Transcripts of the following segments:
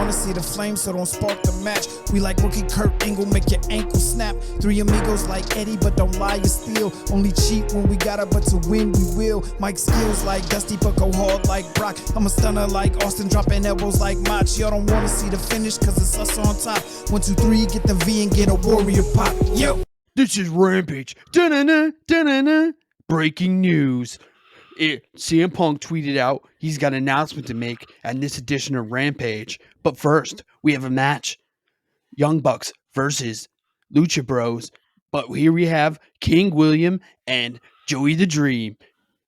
wanna see the flame, so don't spark the match. We like rookie Kurt Angle, make your ankle snap. Three amigos like Eddie, but don't lie, you steal. Only cheat when we gotta, but to win we will. Mike skills like Dusty, but go hard like Brock. I'm a stunner like Austin, dropping elbows like Mach. Y'all don't wanna see the finish, cause it's us on top. 1, 2, 3, get the V and get a warrior pop. Yo! This is Rampage. Da-na-na, da-na-na. Breaking news. CM Punk tweeted out he's got an announcement to make at this edition of Rampage. But first, we have a match. Young Bucks versus Lucha Bros. But here we have King William and Joey the Dream.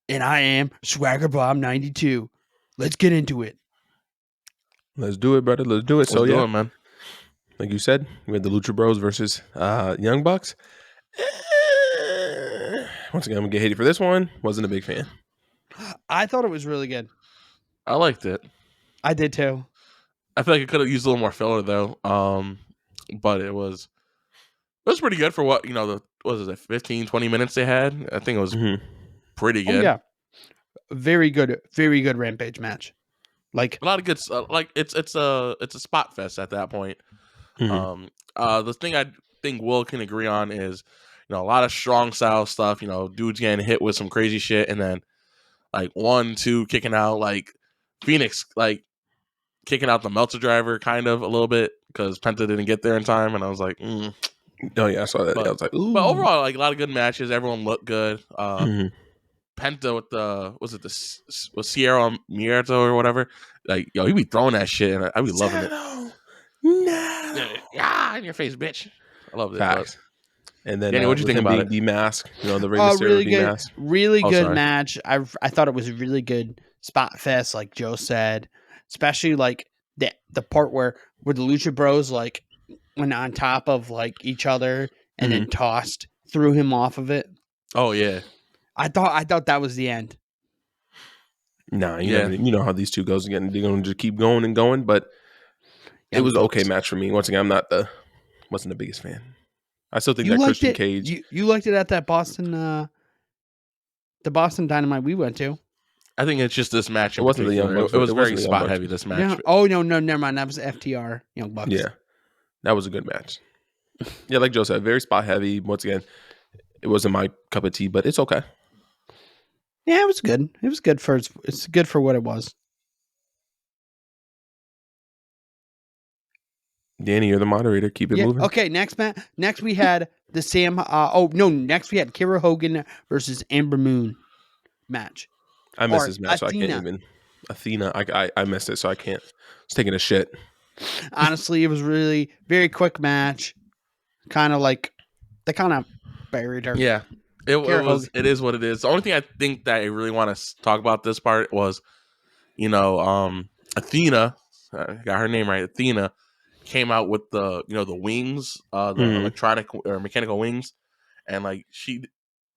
And I am Swagger Bomb 92. Let's get into it. Let's do it, brother. Let's do it. Let's do it, man. Like you said, we had the Lucha Bros versus Young Bucks. Once again, I'm going to get hated for this one. Wasn't a big fan. I thought it was really good. I liked it. I did too. I feel like it could have used a little more filler though. But it was pretty good for what, what was it, 15, 20 minutes they had? I think it was pretty good. Oh, yeah. Very good Rampage match. Like a lot of good like it's a spot fest at that point. The thing I think Will can agree on is, a lot of strong style stuff, dudes getting hit with some crazy shit, and then like 1, 2 kicking out, like Phoenix, like kicking out the Meltzer driver kind of a little bit because Penta didn't get there in time, and I was like, Oh yeah, I saw that. I was like, ooh. But overall, like a lot of good matches. Everyone looked good. Penta with was Sierra Mieto or whatever. Like, yo, he be throwing that shit, and I be loving it. No. Yeah, in your face, bitch. I love it. And then, Danny, what'd you think about it? D-Mask, the Rey Mysterio really good, D-Mask. really good match. I thought it was a really good spot fest, like Joe said. Especially like the part where the Lucha Bros like went on top of like each other and then threw him off of it. Oh yeah, I thought that was the end. Nah, you know how these two goes again. They're gonna just keep going and going, but it was an okay match for me. Once again, wasn't the biggest fan. I still think that Christian Cage. You liked it at that Boston, the Boston Dynamite we went to. I think it's just this match. It wasn't the Young Bucks. It was very spot heavy. This match. Yeah. Oh no, never mind. That was FTR Young Bucks. Yeah, that was a good match. Yeah, like Joe said, very spot heavy. Once again, it wasn't my cup of tea, but it's okay. Yeah, it was good. It was good it's good for what it was. Danny, you're the moderator. Keep it moving. Okay, next we had the next we had Kira Hogan versus Amber Moon match. I missed this match, so I can't even. Athena, I missed it, so I can't. It's taking a shit. Honestly, it was really very quick match. Kind of like they kind of buried her. Yeah, it was. It is what it is. The only thing I think that I really want to talk about this part was, Athena, got her name right. Athena came out with the the wings, the electronic or mechanical wings, and like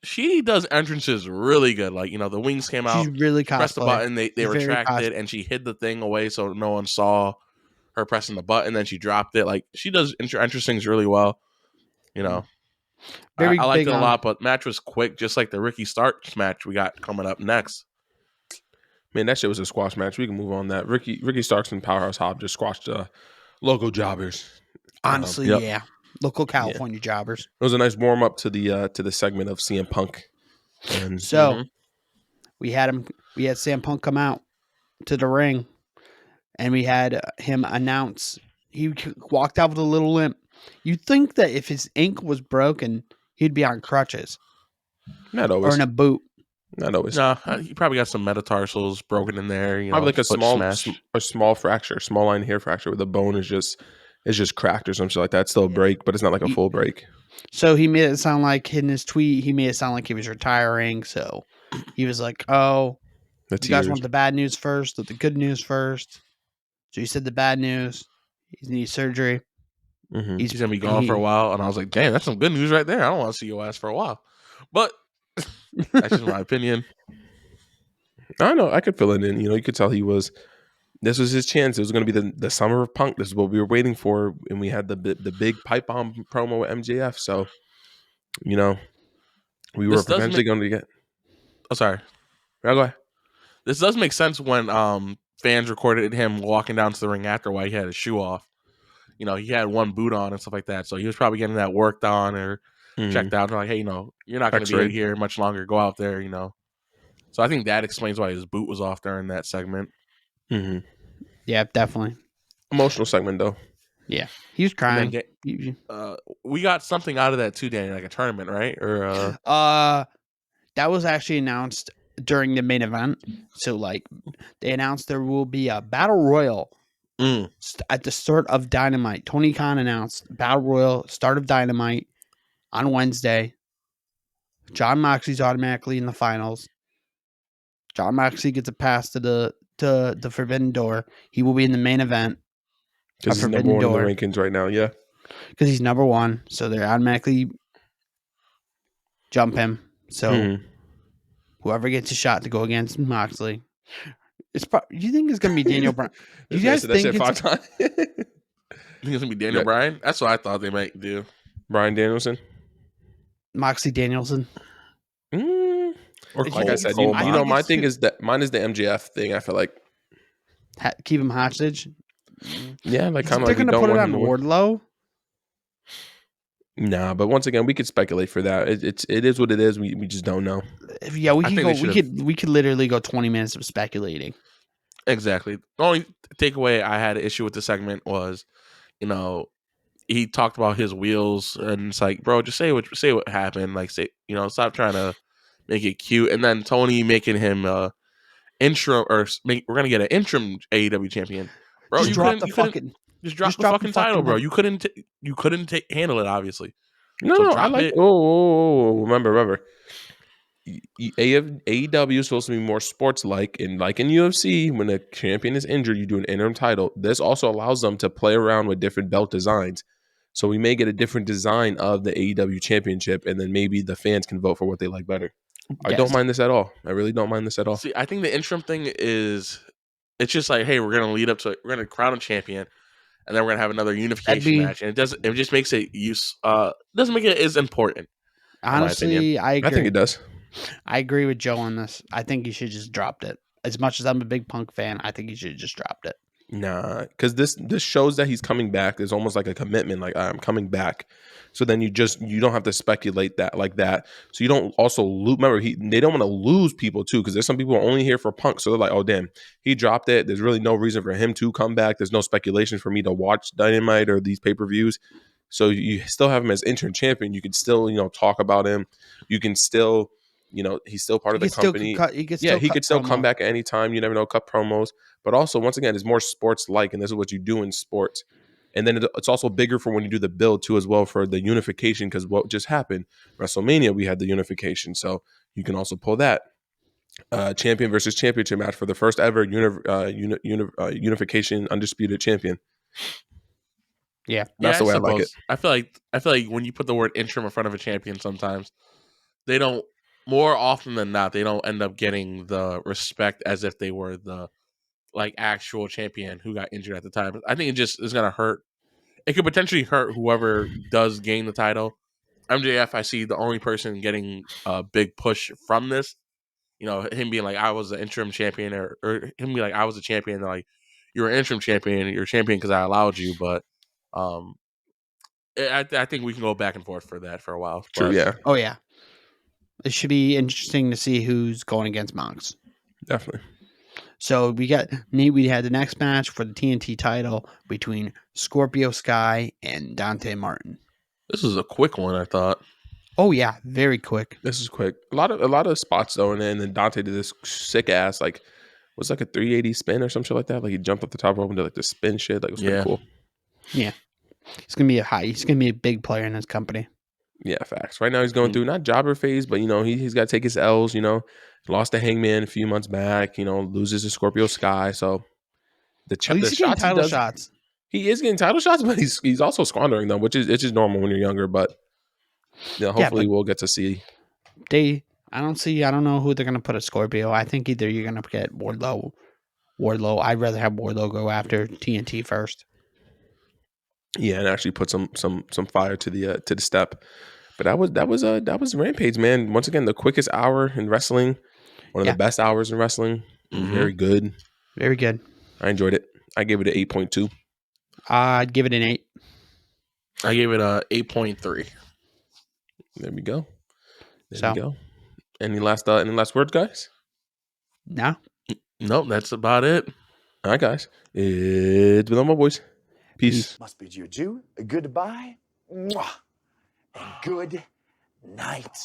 she does entrances really good. Like the wings came out, she's really pressed the button, they retracted, and she hid the thing away so no one saw her pressing the button. Then she dropped it. Like she does entrance things really well. I liked it a lot, but match was quick, just like the Ricky Starks match we got coming up next. Man, that shit was a squash match. We can move on that. Ricky Starks and Powerhouse Hobb just squashed local jobbers. Honestly, yeah. Local California jobbers. It was a nice warm up to the segment of CM Punk. And so we had CM Punk come out to the ring, and we had him announce. He walked out with a little limp. You'd think that if his ankle was broken, he'd be on crutches. Not always. Or in a boot. Not always. No, he probably got some metatarsals broken in there. Probably like a small fracture, small line hair fracture where the bone is just cracked or something like that. It's still a break, but it's not like a full break. So he made it sound like in his tweet, he made it sound like he was retiring. So he was like, "Oh, you guys want the bad news first or the good news first?" So he said the bad news. He needs surgery. He's gonna be gone for a while, and I was like, "Damn, that's some good news right there." I don't want to see your ass for a while, but that's just my opinion. I don't know. I could fill it in. You could tell this was his chance. It was going to be the summer of Punk. This is what we were waiting for, and we had the big pipe bomb promo with MJF. So, we were potentially going to get. Oh, sorry. Yeah, go ahead. This does make sense when fans recorded him walking down to the ring after while he had his shoe off. You know, he had one boot on and stuff like that. So he was probably getting that worked on or checked out. They're like, hey, you know, you're not going to be here much longer. Go out there, you know. So I think that explains why his boot was off during that segment. Mm-hmm. Yeah, definitely. Emotional segment, though. Yeah. He was crying. We got something out of that too, Danny, like a tournament, right? Or that was actually announced during the main event. So, like, they announced there will be a battle royal at the start of Dynamite. Tony Khan announced battle royal start of Dynamite on Wednesday. John Moxley's automatically in the finals. John Moxley gets a pass to the Forbidden Door. He will be in the main event. Because he's number one in the rankings right now, yeah. Because he's number one, so they automatically jump him. So whoever gets a shot to go against Moxley, do you think it's gonna be Daniel Bryan? Do you guys think it's 5 times? You think it's gonna be Daniel Bryan? That's what I thought they might do. Bryan Danielson, Moxley Danielson, or like I said, you know, my thing is that mine is the MJF thing. I feel like keep him hostage. Yeah, like kind of they're like gonna put it on Wardlow. Nah, but once again, we could speculate for that. It is what it is. We just don't know. Yeah, we could literally go 20 minutes of speculating. Exactly. The only takeaway I had an issue with the segment was, you know, he talked about his wheels, and it's like, bro, just say what happened. Like, say, you know, stop trying to make it cute. And then Tony making him interim, we're gonna get an interim AEW champion. Bro, just drop the fucking title, bro. You couldn't handle it, obviously. No, so I like. Oh, remember. AEW is supposed to be more sports-like, and like in UFC, when a champion is injured, you do an interim title. This also allows them to play around with different belt designs. So we may get a different design of the AEW championship, and then maybe the fans can vote for what they like better. Yes. I don't mind this at all. I really don't mind this at all. See, I think the interim thing is, it's just like, hey, we're gonna crown a champion, and then we're gonna have another unification match, and it just makes it doesn't make it as important. Honestly, I agree. I think it does. I agree with Joe on this. I think he should just dropped it. As much as I'm a big Punk fan, I think he should have just dropped it. Nah, because this shows that he's coming back. There's almost like a commitment, like I'm coming back. So then you don't have to speculate that like that. So you don't also lose. Remember, they don't want to lose people too, because there's some people who are only here for Punk. So they're like, oh damn, he dropped it. There's really no reason for him to come back. There's no speculation for me to watch Dynamite or these pay-per-views. So you still have him as interim champion. You can still talk about him. You can still he's still part of the company. He could still come back at any time. You never know, cut promos. But also, once again, it's more sports-like, and this is what you do in sports. And then it's also bigger for when you do the build, too, as well, for the unification, because what just happened, WrestleMania, we had the unification. So you can also pull that. Champion versus championship match for the first ever unification undisputed champion. Yeah. That's the way I like it. I feel like when you put the word interim in front of a champion, sometimes they don't, more often than not, they don't end up getting the respect as if they were the actual champion who got injured at the time. I think it just is going to hurt. It could potentially hurt whoever does gain the title. MJF, I see the only person getting a big push from this. Him being like, I was the interim champion, or him being like, I was a champion. They're like, you're an interim champion. You're a champion because I allowed you. But I think we can go back and forth for that for a while. True, yeah. Oh, yeah. It should be interesting to see who's going against Mox. Definitely. So we had the next match for the TNT title between Scorpio Sky and Dante Martin. This is a quick one, I thought. Oh yeah, very quick. This is quick. A lot of spots though, and then Dante did this sick ass was like a 380 spin or some shit like that. Like he jumped off the top rope and did like the spin shit. Like it was pretty cool. Yeah, he's gonna be a big player in this company. Yeah, facts. Right now he's going through not jobber phase, but he's got to take his L's. Lost to Hangman a few months back. Loses to Scorpio Sky. So the shots. He is getting title shots, but he's also squandering them, which is it's just normal when you're younger. But hopefully we'll get to see. I don't know who they're gonna put at Scorpio. I think either you're gonna get Wardlow. I'd rather have Wardlow go after TNT first. Yeah, and actually put some fire to the step. But that was Rampage, man. Once again, the quickest hour in wrestling, one of the best hours in wrestling. Mm-hmm. Very good. Very good. I enjoyed it. I gave it an 8.2. I'd give it an 8. I gave it a 8.3. There we go. There So. we go. Any last words, guys? No. Nope, that's about it. All right, guys. It's been on my boys. Peace. Must bid you adieu, goodbye, mwah, and good night.